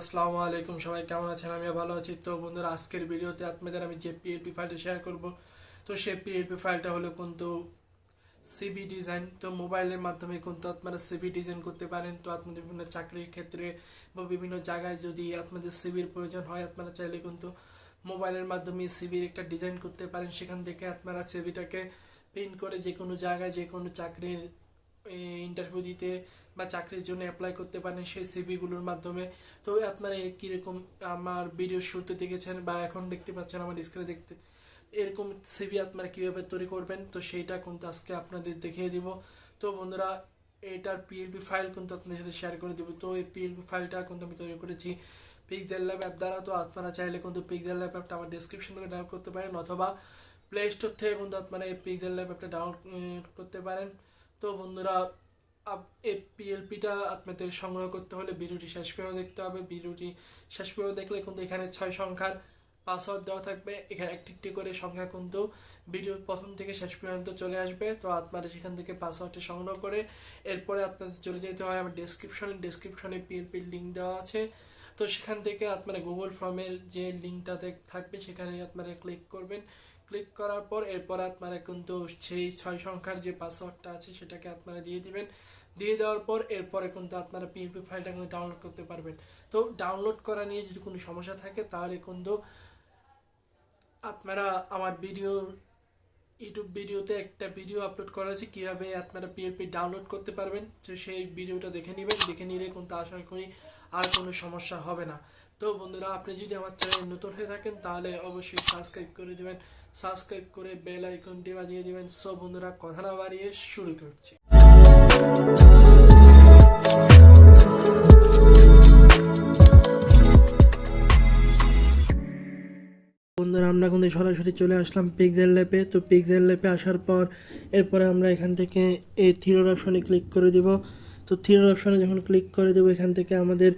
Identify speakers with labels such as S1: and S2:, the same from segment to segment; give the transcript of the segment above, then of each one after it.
S1: আসসালামু আলাইকুম, সবাই কেমন আছেন? আমিও ভালো আছি। তো বন্ধুরা, আজকের ভিডিওতে আপনাদের আমি যে পিএলপি ফাইলটা শেয়ার করব, তো সেই পিএলপি ফাইলটা হলো কিন্তু সিভি ডিজাইন। তো মোবাইলের মাধ্যমে কিন্তু আপনারা সিভি ডিজাইন করতে পারেন। তো আপনাদের বিভিন্ন চাকরির ক্ষেত্রে বা বিভিন্ন জায়গায় যদি আপনাদের সিভির প্রয়োজন হয়, আপনারা চাইলে কিন্তু মোবাইলের মাধ্যমে সিভির একটা ডিজাইন করতে পারেন। সেখান থেকে আপনারা সিভিটাকে প্রিন্ট করে যে কোনো জায়গায় যে কোনো চাকরির ইন্টারভিউ দিতে বা চাকরির জন্য অ্যাপ্লাই করতে পারেন সেই সিভিগুলোর মাধ্যমে। তো আপনারা কীরকম আমার ভিডিও শুরুতে দেখেছেন বা এখন দেখতে পাচ্ছেন আমার স্ক্রিনে দেখতে, এরকম সিভি আপনারা কীভাবে তৈরি করবেন, তো সেইটা কিন্তু আজকে আপনাদের দেখিয়ে দিব। তো বন্ধুরা, এটার পিএলপি ফাইল কিন্তু আপনাদের সাথে শেয়ার করে দেবো। তো এই পিএলপি ফাইলটা কিন্তু আমি তৈরি করেছি পিক্সেল ল্যাব অ্যাপ দ্বারা। তো আপনারা চাইলে কিন্তু পিক্সেল ল্যাব অ্যাপটা আমার ডিসক্রিপশন থেকে ডাউনলোড করতে পারেন, অথবা প্লে স্টোর থেকে কিন্তু আপনারা এই পিক্সেল ল্যাব অ্যাপটা ডাউনলোড করতে পারেন। তো বন্ধুরা, এই পিএলপিটা আপনাদের সংগ্রহ করতে হলে ভিডিওটি শেষ পর্যন্ত দেখতে হবে। ভিডিওটি শেষ পর্যন্ত দেখলে কিন্তু এখানে 6 সংখ্যার পাসওয়ার্ড দেওয়া থাকবে। এখানে একটি একটি করে সংখ্যা কিন্তু ভিডিওর প্রথম থেকে শেষ পর্যন্ত চলে আসবে। তো আপনারা সেখান থেকে পাসওয়ার্ডটি সংগ্রহ করে এরপরে আপনাদের চলে যেতে হয় আমার ডেসক্রিপশনে পিএলপির লিঙ্ক দেওয়া আছে। তো সেখান থেকে আপনারা গুগল ফর্মের যে লিঙ্কটাতে থাকবে সেখানে আপনারা ক্লিক করবেন। ক্লিক করার পর এরপর আপনারা কিন্তু সেই 6 সংখ্যার যে পাসওয়ার্ডটা আছে সেটাকে আপনারা দিয়ে দিবেন। দিয়ে দেওয়ার পর এরপরে কিন্তু আপনারা পিএলপি ফাইলটা কিন্তু ডাউনলোড করতে পারবেন। তো ডাউনলোড করা নিয়ে যদি কোনো সমস্যা থাকে তাহলে কিন্তু আপনারা আমার ইউটিউব ভিডিওতে একটা ভিডিও আপলোড করা আছে কীভাবে আপনারা পিএলপি ডাউনলোড করতে পারবেন। তো সেই ভিডিওটা দেখে নেবেন, দেখে নিলে কিন্তু আশা করি আর কোনো সমস্যা হবে না। তো বন্ধুরা, আপনি যদি আমার চ্যানেল নতুন হয়ে থাকেন তাহলে অবশ্যই সাবস্ক্রাইব করে দেবেন, সাবস্ক্রাইব করে বেল আইকনটি বাজিয়ে দেবেন। সো বন্ধুরা, কথা না বাড়িয়ে শুরু করছি। বন্ধুরা, আমরা কিন্তু সরাসরি চলে আসলাম পিক্সেল ল্যাবে। তো পিক্সেল ল্যাবে আসার পর এরপরে আমরা এখান থেকে এই থ্রির অপশনে ক্লিক করে দেব। তো থ্রির অপশনে যখন ক্লিক করে দেবো, এখান থেকে আমাদের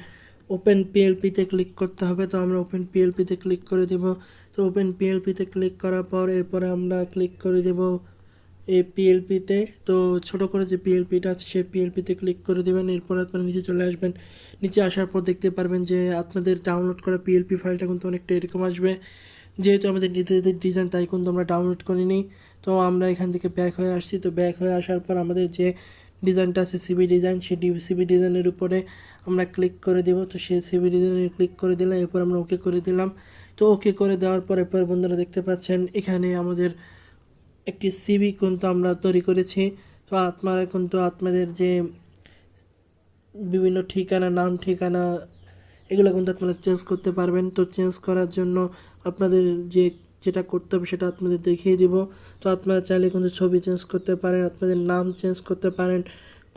S1: ওপেন পিএলপিতে ক্লিক করতে হবে। তো আমরা ওপেন পিএলপিতে ক্লিক করে দেব। তো ওপেন পিএলপিতে ক্লিক করার পর এরপরে আমরা ক্লিক করে দেব এই পিএলপিতে। তো ছোট করে যে পিএলপিটা আছে সেই পিএলপিতে ক্লিক করে দেবেন। এরপর আপনারা নিচে চলে আসবেন। নিচে আসার পর দেখতে পারবেন যে আপনাদের ডাউনলোড করা পিএলপি ফাইলটা কিন্তু অনেকটা এরকম আসবে। যেহেতু আমাদের নিজেদের ডিজাইন, তাই কিন্তু আমরা ডাউনলোড করিনি। তো আমরা এখান থেকে ব্যাক হয়ে আসছি। তো ব্যাক হয়ে আসার পর আমাদের যে ডিজাইনটা আছে সিবি ডিজাইন, সেই সিবি ডিজাইনের উপরে আমরা ক্লিক করে দেব। তো সেই সিবি ডিজাইনে ক্লিক করে দিলাম, এরপর আমরা ওকে করে দিলাম। তো ওকে করে দেওয়ার পর এরপর বন্ধুরা দেখতে পাচ্ছেন এখানে আমাদের একটি সিবি কিন্তু আমরা তৈরি করেছি। তো আপনারা কিন্তু আপনাদের যে বিভিন্ন ঠিকানা, নাম ঠিকানা, এগুলো কিন্তু আপনারা চেঞ্জ করতে পারবেন। তো চেঞ্জ করার জন্য আপনাদের যেটা করতে হবে সেটা আপনাদের দেখিয়ে দিব। তো আপনারা চাইলে কিন্তু ছবি চেঞ্জ করতে পারেন, আপনাদের নাম চেঞ্জ করতে পারেন,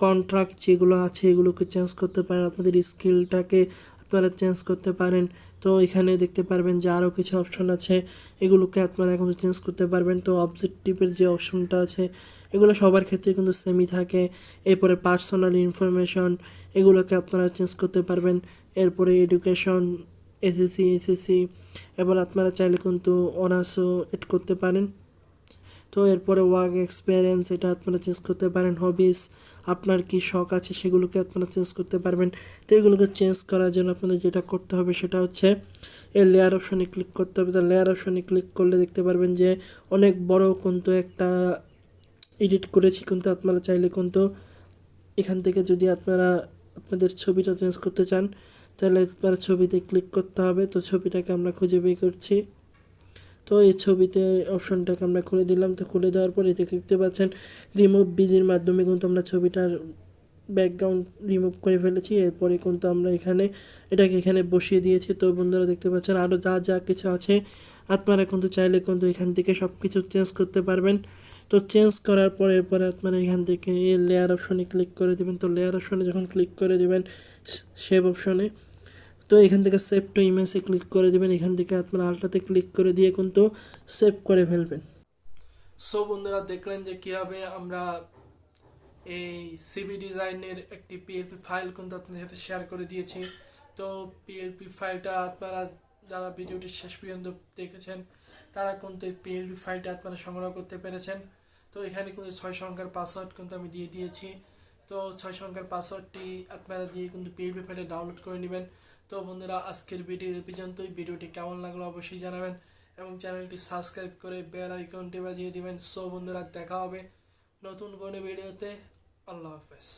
S1: কন্ট্রাক্ট যেগুলো আছে এগুলোকে চেঞ্জ করতে পারেন, আপনাদের স্কিলটাকে আপনারা চেঞ্জ করতে পারেন। তো এখানে দেখতে পারবেন যে আরও কিছু অপশন আছে, এগুলোকে আপনারা কিন্তু চেঞ্জ করতে পারবেন। তো অবজেক্টিভের যে অপশনটা আছে এগুলো সবার ক্ষেত্রে কিন্তু সেমই থাকে। এরপরে পার্সোনাল ইনফরমেশন, এগুলোকে আপনারা চেঞ্জ করতে পারবেন। এরপরে এডুকেশন, এসএসসি, এবার আপনারা চাইলে কিন্তু অনার্সও এড করতে পারেন। তো এরপরে ওয়ার্ক এক্সপিরিয়েন্স, এটা আপনারা চেঞ্জ করতে পারেন। হবিস, আপনার কি শখ আছে সেগুলোকে আপনারা চেঞ্জ করতে পারবেন। তো এগুলোকে চেঞ্জ করার জন্য আপনাদের যেটা করতে হবে সেটা হচ্ছে এই লেয়ার অপশনে ক্লিক করতে হবে। তো লেয়ার অপশনে ক্লিক করলে দেখতে পারবেন যে অনেক বড় কিন্তু একটা এডিট করেছি। কিন্তু আপনারা চাইলে কিন্তু এখান থেকে যদি আপনারা আপনাদের ছবিটা চেঞ্জ করতে চান তাহলে আপনার ছবিতে ক্লিক করতে হবে। তো ছবিটাকে আমরা খুঁজে বের করছি। তো এই ছবিতে অপশনটাকে আমরা খুলে দিলাম। তো খুলে দেওয়ার পর এতে দেখতে পাচ্ছেন রিমুভ বিজির মাধ্যমে কিন্তু আমরা ছবিটার ব্যাকগ্রাউন্ড রিমুভ করে ফেলেছি। এরপরে কিন্তু আমরা এটাকে এখানে বসিয়ে দিয়েছি। তো বন্ধুরা দেখতে পাচ্ছেন আরও যা কিছু আছে আপনারা কিন্তু চাইলে কিন্তু এখান থেকে সব কিছু চেঞ্জ করতে পারবেন। তো চেঞ্জ করার পর এরপরে আপনারা এখান থেকে এই লেয়ার অপশনে ক্লিক করে দেবেন। তো লেয়ার অপশনে যখন ক্লিক করে দেবেন সেভ অপশনে, তো এখান থেকে সেভ টু ইমেজে ক্লিক করে দেবেন। এখান থেকে আপনারা আলটাতে ক্লিক করে দিয়ে কিন্তু সেভ করে ফেলবেন। সো বন্ধুরা, দেখলেন যে কীভাবে আমরা এই সিবি ডিজাইনের একটি পিএলপি ফাইল কিন্তু আপনাদের সাথে শেয়ার করে দিয়েছি। তো পিএলপি ফাইলটা আপনারা যারা ভিডিওটি শেষ পর্যন্ত দেখেছেন তারা কিন্তু এই পিএলপি ফাইলটা আপনারা সংগ্রহ করতে পেরেছেন। তো এখানে কিন্তু 6 সংখ্যার পাসওয়ার্ড কিন্তু আমি দিয়ে দিয়েছি। তো 6 সংখ্যার পাসওয়ার্ডটি আপনারা দিয়ে কিন্তু পিএলপি ফাইলটা ডাউনলোড করে নেবেন। তো বন্ধুরা আজকের ভিডিও এই পর্যন্তই। ভিডিওটি কেমন লাগলো অবশ্যই জানাবেন এবং চ্যানেলটি সাবস্ক্রাইব করে বেল আইকনটি বাজিয়ে দিবেন। সো বন্ধুরা দেখা হবে নতুন কোনো ভিডিওতে। আল্লাহ হাফেজ।